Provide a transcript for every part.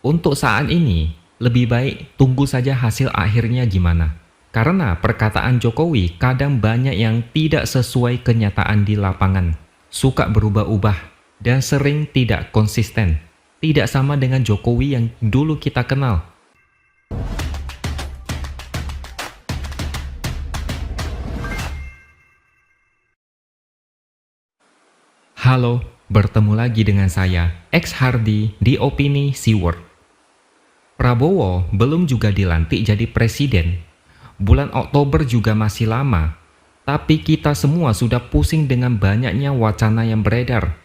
Untuk saat ini, lebih baik tunggu saja hasil akhirnya gimana. Karena perkataan Jokowi kadang banyak yang tidak sesuai kenyataan di lapangan, suka berubah-ubah, dan sering tidak konsisten. Tidak sama dengan Jokowi yang dulu kita kenal. Halo, bertemu lagi dengan saya, X Hardy di Opini Seaword. Prabowo belum juga dilantik jadi presiden. Bulan Oktober juga masih lama, tapi kita semua sudah pusing dengan banyaknya wacana yang beredar.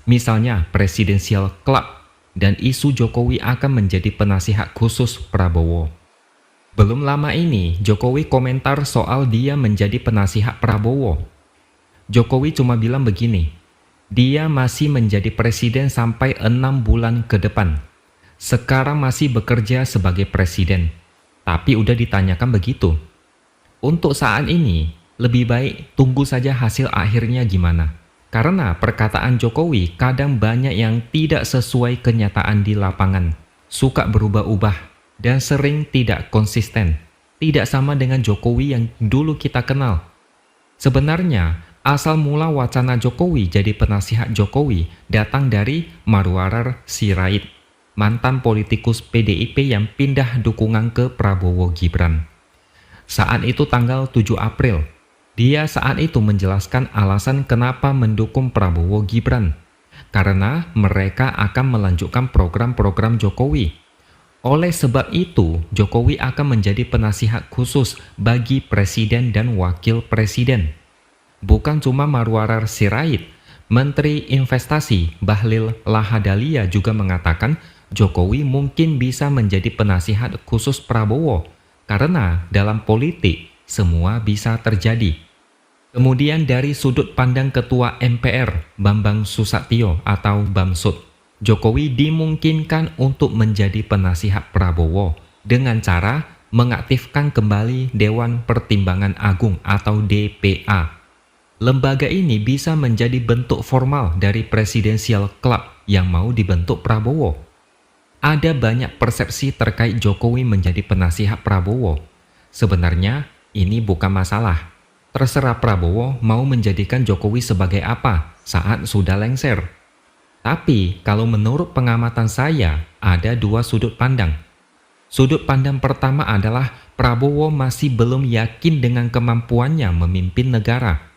Misalnya Presidential Club dan isu Jokowi akan menjadi penasihat khusus Prabowo. Belum lama ini, Jokowi komentar soal dia menjadi penasihat Prabowo. Jokowi cuma bilang begini, dia masih menjadi presiden sampai 6 bulan ke depan. Sekarang masih bekerja sebagai presiden, tapi udah ditanyakan begitu. Untuk saat ini, lebih baik tunggu saja hasil akhirnya gimana. Karena perkataan Jokowi kadang banyak yang tidak sesuai kenyataan di lapangan, suka berubah-ubah, dan sering tidak konsisten. Tidak sama dengan Jokowi yang dulu kita kenal. Sebenarnya, asal mula wacana Jokowi jadi penasihat Jokowi datang dari Marwarar Sirait, mantan politikus PDIP yang pindah dukungan ke Prabowo Gibran. Saat itu tanggal 7 April, dia saat itu menjelaskan alasan kenapa mendukung Prabowo Gibran. Karena mereka akan melanjutkan program-program Jokowi. Oleh sebab itu, Jokowi akan menjadi penasihat khusus bagi presiden dan wakil presiden. Bukan cuma Marwarar Sirait, Menteri Investasi Bahlil Lahadalia juga mengatakan Jokowi mungkin bisa menjadi penasihat khusus Prabowo karena dalam politik semua bisa terjadi. Kemudian dari sudut pandang Ketua MPR Bambang Susatyo atau Bamsud, Jokowi dimungkinkan untuk menjadi penasihat Prabowo dengan cara mengaktifkan kembali Dewan Pertimbangan Agung atau DPA. Lembaga ini bisa menjadi bentuk formal dari Presidential Club yang mau dibentuk Prabowo. Ada banyak persepsi terkait Jokowi menjadi penasihat Prabowo. Sebenarnya ini bukan masalah. Terserah Prabowo mau menjadikan Jokowi sebagai apa saat sudah lengser. Tapi kalau menurut pengamatan saya ada dua sudut pandang. Sudut pandang pertama adalah Prabowo masih belum yakin dengan kemampuannya memimpin negara.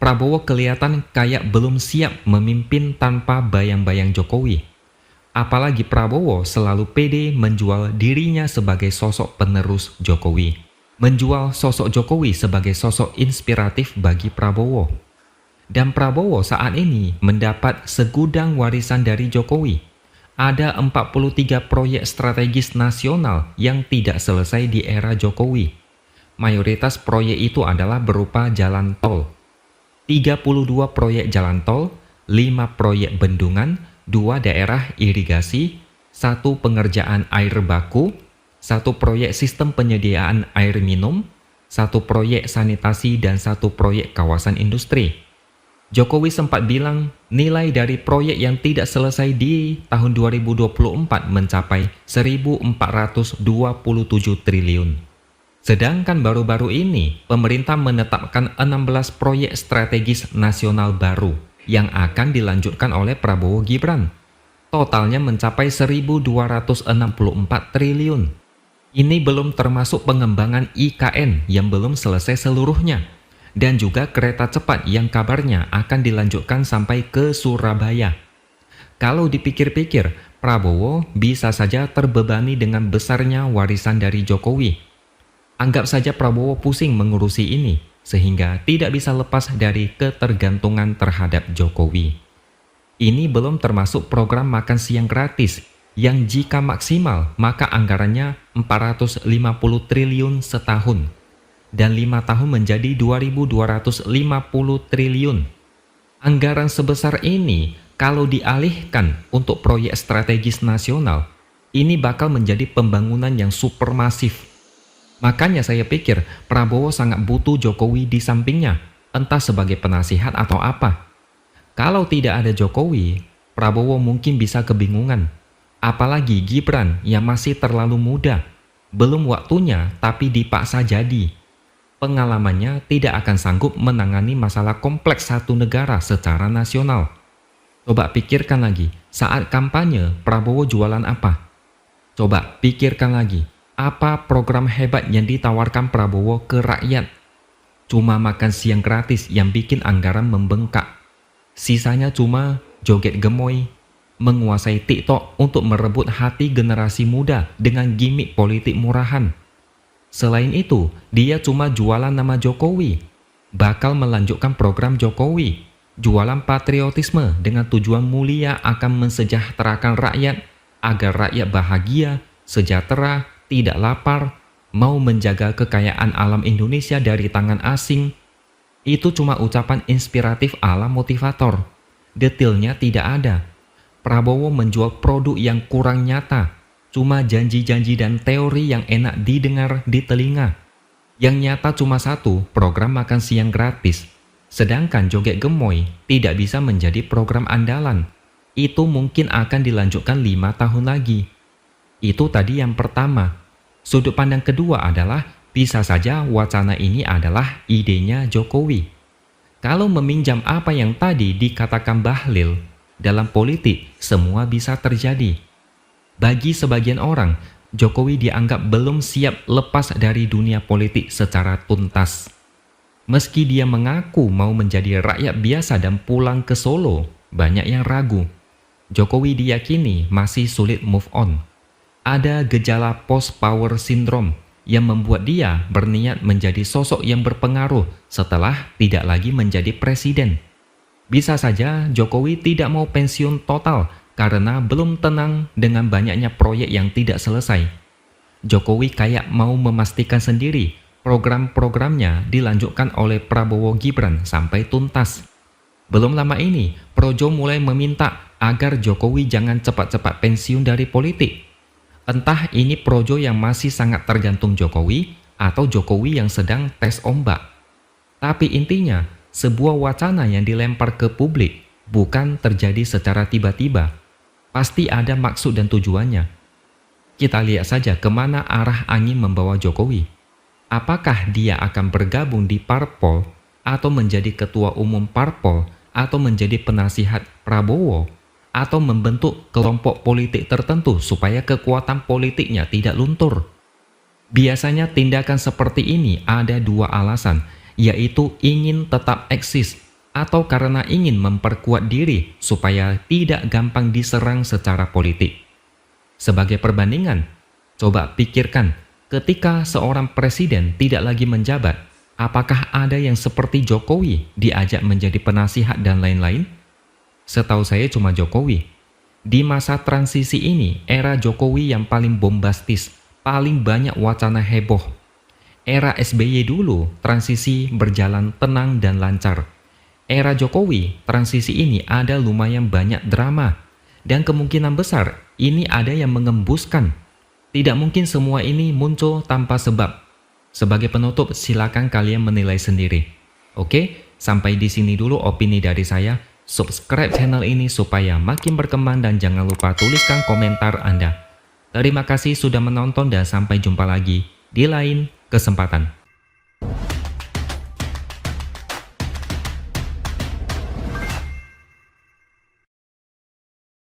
Prabowo kelihatan kayak belum siap memimpin tanpa bayang-bayang Jokowi. Apalagi Prabowo selalu pede menjual dirinya sebagai sosok penerus Jokowi. Menjual sosok Jokowi sebagai sosok inspiratif bagi Prabowo. Dan Prabowo saat ini mendapat segudang warisan dari Jokowi. Ada 43 proyek strategis nasional yang tidak selesai di era Jokowi. Mayoritas proyek itu adalah berupa jalan tol. 32 proyek jalan tol, 5 proyek bendungan, 2 daerah irigasi, 1 pengerjaan air baku, 1 proyek sistem penyediaan air minum, 1 proyek sanitasi dan 1 proyek kawasan industri. Jokowi sempat bilang nilai dari proyek yang tidak selesai di tahun 2024 mencapai 1.427 triliun. Sedangkan baru-baru ini, pemerintah menetapkan 16 proyek strategis nasional baru yang akan dilanjutkan oleh Prabowo Gibran. Totalnya mencapai 1.264 triliun. Ini belum termasuk pengembangan IKN yang belum selesai seluruhnya. Dan juga kereta cepat yang kabarnya akan dilanjutkan sampai ke Surabaya. Kalau dipikir-pikir, Prabowo bisa saja terbebani dengan besarnya warisan dari Jokowi. Anggap saja Prabowo pusing mengurusi ini, sehingga tidak bisa lepas dari ketergantungan terhadap Jokowi. Ini belum termasuk program makan siang gratis, yang jika maksimal maka anggarannya 450 triliun setahun, dan 5 tahun menjadi 2.250 triliun. Anggaran sebesar ini kalau dialihkan untuk proyek strategis nasional, ini bakal menjadi pembangunan yang supermasif. Makanya saya pikir Prabowo sangat butuh Jokowi di sampingnya, entah sebagai penasihat atau apa. Kalau tidak ada Jokowi, Prabowo mungkin bisa kebingungan. Apalagi Gibran yang masih terlalu muda. Belum waktunya tapi dipaksa jadi. Pengalamannya tidak akan sanggup menangani masalah kompleks satu negara secara nasional. Coba pikirkan lagi, saat kampanye Prabowo jualan apa? Coba pikirkan lagi, apa program hebat yang ditawarkan Prabowo ke rakyat? Cuma makan siang gratis yang bikin anggaran membengkak. Sisanya cuma joget gemoy, menguasai TikTok untuk merebut hati generasi muda dengan gimmick politik murahan. Selain itu, dia cuma jualan nama Jokowi, bakal melanjutkan program Jokowi, jualan patriotisme dengan tujuan mulia akan mensejahterakan rakyat, agar rakyat bahagia, sejahtera, tidak lapar, mau menjaga kekayaan alam Indonesia dari tangan asing. Itu cuma ucapan inspiratif ala motivator. Detailnya tidak ada. Prabowo menjual produk yang kurang nyata, cuma janji-janji dan teori yang enak didengar di telinga. Yang nyata cuma satu, program makan siang gratis. Sedangkan joget gemoy tidak bisa menjadi program andalan. Itu mungkin akan dilanjutkan 5 tahun lagi. Itu tadi yang pertama. Sudut pandang kedua adalah bisa saja wacana ini adalah idenya Jokowi. Kalau meminjam apa yang tadi dikatakan Bahlil, dalam politik semua bisa terjadi. Bagi sebagian orang, Jokowi dianggap belum siap lepas dari dunia politik secara tuntas. Meski dia mengaku mau menjadi rakyat biasa dan pulang ke Solo, banyak yang ragu. Jokowi diyakini masih sulit move on. Ada gejala post-power syndrome yang membuat dia berniat menjadi sosok yang berpengaruh setelah tidak lagi menjadi presiden. Bisa saja Jokowi tidak mau pensiun total karena belum tenang dengan banyaknya proyek yang tidak selesai. Jokowi kayak mau memastikan sendiri program-programnya dilanjutkan oleh Prabowo Gibran sampai tuntas. Belum lama ini, Projo mulai meminta agar Jokowi jangan cepat-cepat pensiun dari politik. Entah ini Projo yang masih sangat tergantung Jokowi atau Jokowi yang sedang tes ombak. Tapi intinya, sebuah wacana yang dilempar ke publik bukan terjadi secara tiba-tiba. Pasti ada maksud dan tujuannya. Kita lihat saja kemana arah angin membawa Jokowi. Apakah dia akan bergabung di parpol atau menjadi ketua umum parpol atau menjadi penasihat Prabowo atau membentuk kelompok politik tertentu supaya kekuatan politiknya tidak luntur. Biasanya tindakan seperti ini ada dua alasan, yaitu ingin tetap eksis atau karena ingin memperkuat diri supaya tidak gampang diserang secara politik. Sebagai perbandingan, coba pikirkan ketika seorang presiden tidak lagi menjabat, apakah ada yang seperti Jokowi diajak menjadi penasihat dan lain-lain? Setahu saya cuma Jokowi. Di masa transisi ini, era Jokowi yang paling bombastis, paling banyak wacana heboh. Era SBY dulu, transisi berjalan tenang dan lancar. Era Jokowi, transisi ini ada lumayan banyak drama. Dan kemungkinan besar, ini ada yang mengembuskan. Tidak mungkin semua ini muncul tanpa sebab. Sebagai penutup, silakan kalian menilai sendiri. Oke, sampai di sini dulu opini dari saya. Subscribe channel ini supaya makin berkembang dan jangan lupa tuliskan komentar Anda. Terima kasih sudah menonton dan sampai jumpa lagi di lain kesempatan.